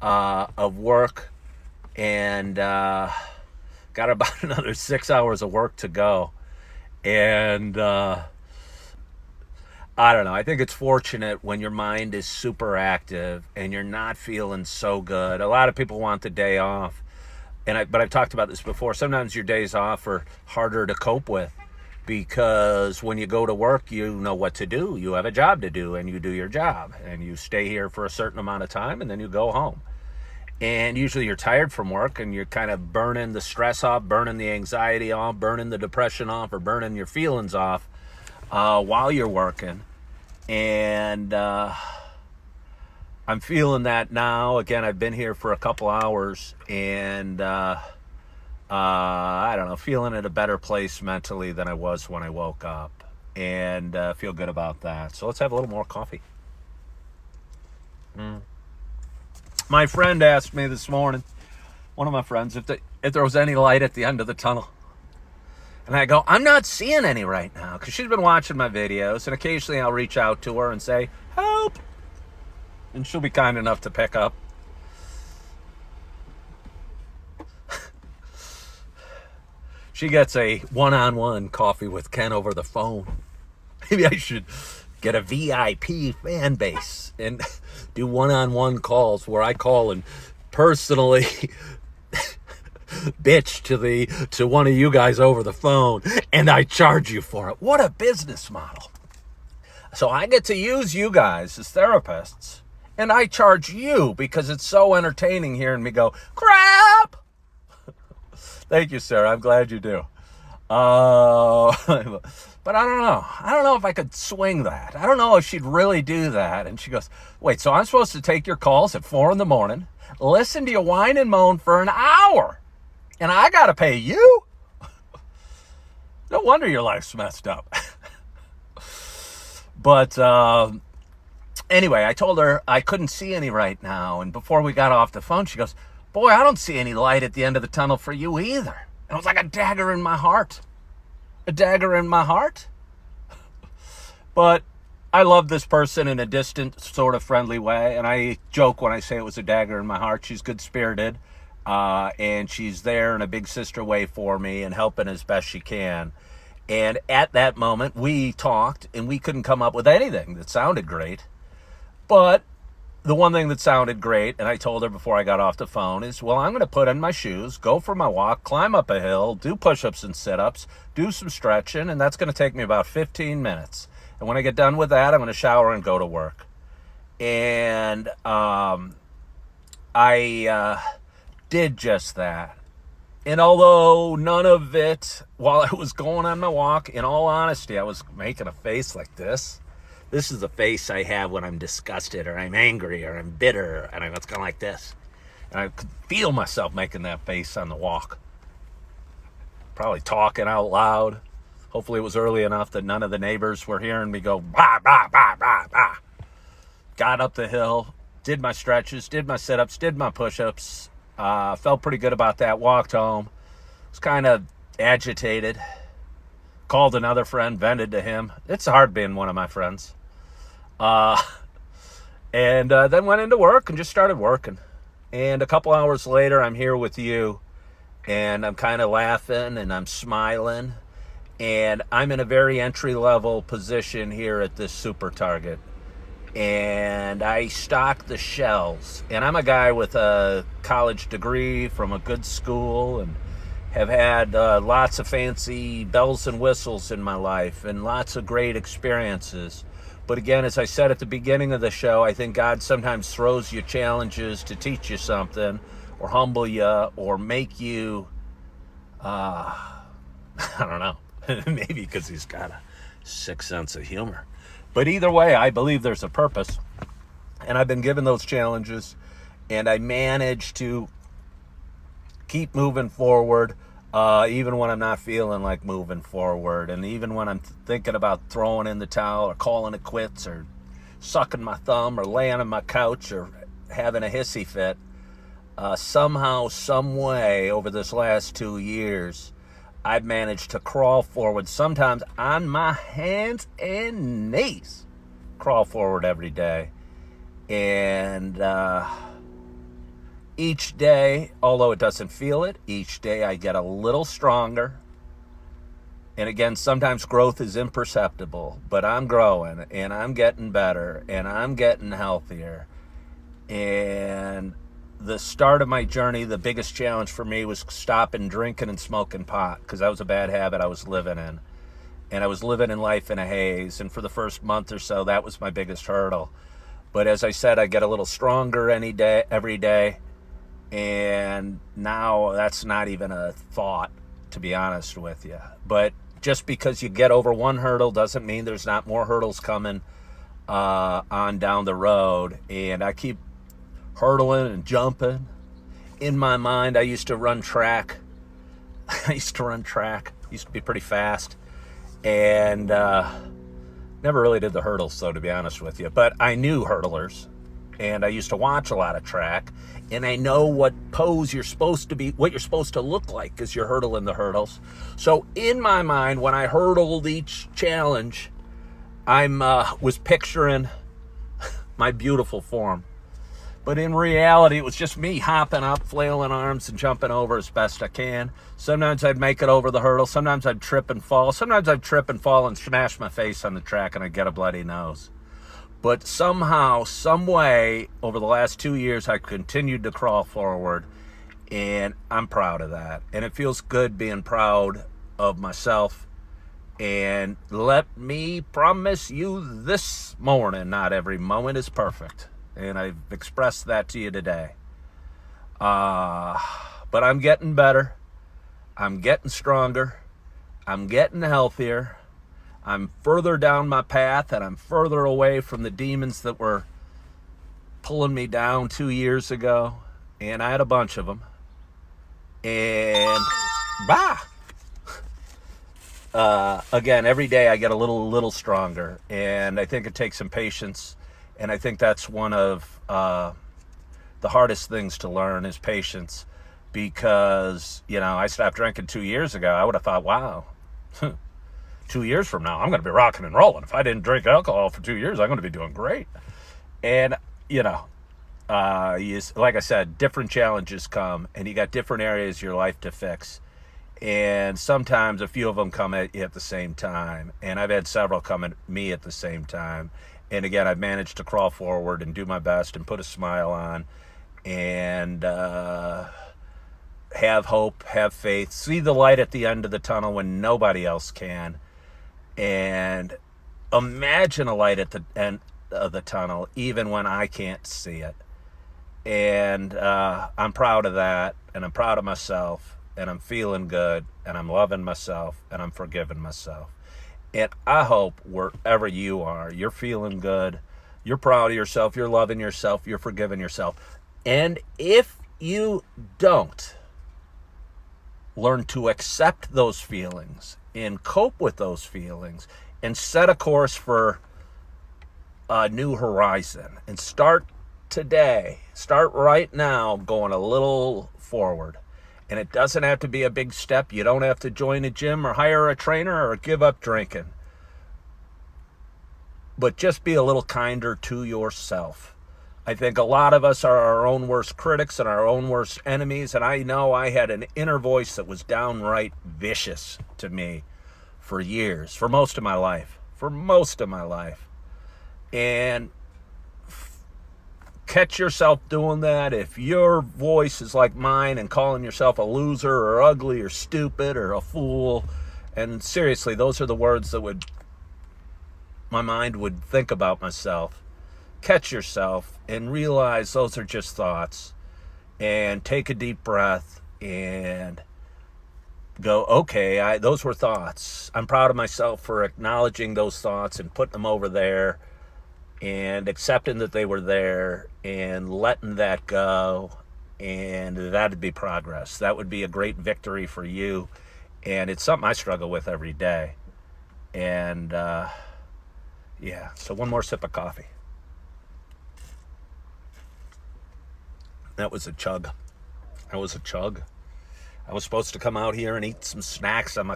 of work, and got about another 6 hours of work to go. And I don't know. I think it's fortunate when your mind is super active and you're not feeling so good. A lot of people want the day off, but I've talked about this before. Sometimes your days off are harder to cope with because when you go to work, you know what to do. You have a job to do, and you do your job, and you stay here for a certain amount of time, and then you go home. And usually you're tired from work, and you're kind of burning the stress off, burning the anxiety off, burning the depression off, or burning your feelings off while you're working. And I'm feeling that now. Again, I've been here for a couple hours, and I don't know, feeling in a better place mentally than I was when I woke up, and feel good about that. So let's have a little more coffee. My friend asked me this morning, one of my friends, if there was any light at the end of the tunnel. And I go, I'm not seeing any right now, because she's been watching my videos, and occasionally I'll reach out to her and say, help. And she'll be kind enough to pick up. She gets a one-on-one coffee with Ken over the phone. Maybe I should get a VIP fan base and do one-on-one calls where I call and personally bitch to one of you guys over the phone, and I charge you for it. What a business model. So I get to use you guys as therapists, and I charge you because it's so entertaining hearing me go, crap. Thank you, sir. I'm glad you do. But I don't know. I don't know if I could swing that. I don't know if she'd really do that. And she goes, wait, so I'm supposed to take your calls at 4 a.m, listen to you whine and moan for an hour, and I got to pay you? No wonder your life's messed up. But anyway, I told her I couldn't see any right now. And before we got off the phone, she goes, boy, I don't see any light at the end of the tunnel for you either. And it was like a dagger in my heart. A dagger in my heart. But I love this person in a distant, sort of friendly way. And I joke when I say it was a dagger in my heart. She's good-spirited. And she's there in a big sister way for me and helping as best she can. And at that moment, we talked, and we couldn't come up with anything that sounded great. But the one thing that sounded great, and I told her before I got off the phone, is, well, I'm going to put on my shoes, go for my walk, climb up a hill, do push-ups and sit-ups, do some stretching, and that's going to take me about 15 minutes. And when I get done with that, I'm going to shower and go to work. And I did just that. And although none of it, while I was going on my walk, in all honesty, I was making a face like this. This is the face I have when I'm disgusted, or I'm angry, or I'm bitter, and it's kind of like this. And I could feel myself making that face on the walk. Probably talking out loud. Hopefully it was early enough that none of the neighbors were hearing me go, bah, bah, bah, bah, bah. Got up the hill, did my stretches, did my sit-ups, did my push-ups. Felt pretty good about that. Walked home. Was kind of agitated. Called another friend, vented to him. It's hard being one of my friends. And then went into work and just started working. And a couple hours later, I'm here with you. And I'm kind of laughing and I'm smiling. And I'm in a very entry-level position here at this Super Target. And I stock the shelves. And I'm a guy with a college degree from a good school and have had lots of fancy bells and whistles in my life and lots of great experiences. But again, as I said at the beginning of the show, I think God sometimes throws you challenges to teach you something or humble you or make you, I don't know, maybe because he's got a sick sense of humor. But either way, I believe there's a purpose. And I've been given those challenges, and I managed to keep moving forward, even when I'm not feeling like moving forward. And even when I'm thinking about throwing in the towel or calling it quits or sucking my thumb or laying on my couch or having a hissy fit, somehow, some way over this last 2 years, I've managed to crawl forward, sometimes on my hands and knees, crawl forward every day. And each day, although it doesn't feel it, each day I get a little stronger. And again, sometimes growth is imperceptible, but I'm growing and I'm getting better and I'm getting healthier. And the start of my journey, the biggest challenge for me was stopping drinking and smoking pot, because that was a bad habit I was living in. And I was living in life in a haze. And for the first month or so, that was my biggest hurdle. But as I said, I get a little stronger every day. And now that's not even a thought, to be honest with you. But just because you get over one hurdle doesn't mean there's not more hurdles coming on down the road. And I keep hurdling and jumping. In my mind, I used to run track. Used to be pretty fast. And never really did the hurdles, though, to be honest with you. But I knew hurdlers. And I used to watch a lot of track. And I know what pose you're supposed to be, what you're supposed to look like as you're hurdling the hurdles. So in my mind, when I hurdled each challenge, I was picturing my beautiful form. But in reality, it was just me hopping up, flailing arms, and jumping over as best I can. Sometimes I'd make it over the hurdle. Sometimes I'd trip and fall. Sometimes I'd trip and fall and smash my face on the track, and I'd get a bloody nose. But somehow, some way, over the last 2 years, I continued to crawl forward, and I'm proud of that. And it feels good being proud of myself. And let me promise you this morning, not every moment is perfect. And I've expressed that to you today. But I'm getting better. I'm getting stronger. I'm getting healthier. I'm further down my path, and I'm further away from the demons that were pulling me down 2 years ago. And I had a bunch of them. And again, every day I get a little stronger. And I think it takes some patience. And I think that's one of the hardest things to learn is patience. Because, I stopped drinking 2 years ago. I would have thought, wow, 2 years from now, I'm going to be rocking and rolling. If I didn't drink alcohol for 2 years, I'm going to be doing great. And, like I said, different challenges come, and you got different areas of your life to fix. And sometimes a few of them come at you at the same time. And I've had several come at me at the same time. And again, I've managed to crawl forward and do my best and put a smile on and have hope, have faith, see the light at the end of the tunnel when nobody else can. And imagine a light at the end of the tunnel, even when I can't see it. And I'm proud of that, and I'm proud of myself, and I'm feeling good, and I'm loving myself, and I'm forgiving myself. And I hope wherever you are, you're feeling good, you're proud of yourself, you're loving yourself, you're forgiving yourself. And if you don't, learn to accept those feelings and cope with those feelings and set a course for a new horizon. And start today, start right now going a little forward. And it doesn't have to be a big step. You don't have to join a gym or hire a trainer or give up drinking. But just be a little kinder to yourself. I think a lot of us are our own worst critics and our own worst enemies. And I know I had an inner voice that was downright vicious to me for years, for most of my life. And catch yourself doing that. If your voice is like mine and calling yourself a loser or ugly or stupid or a fool, and seriously, those are the words that my mind would think about myself. Catch yourself and realize those are just thoughts, and take a deep breath and go, okay, those were thoughts. I'm proud of myself for acknowledging those thoughts and putting them over there and accepting that they were there and letting that go. And that'd be progress. That would be a great victory for you. And it's something I struggle with every day. And so one more sip of coffee. That was a chug. I was supposed to come out here and eat some snacks on my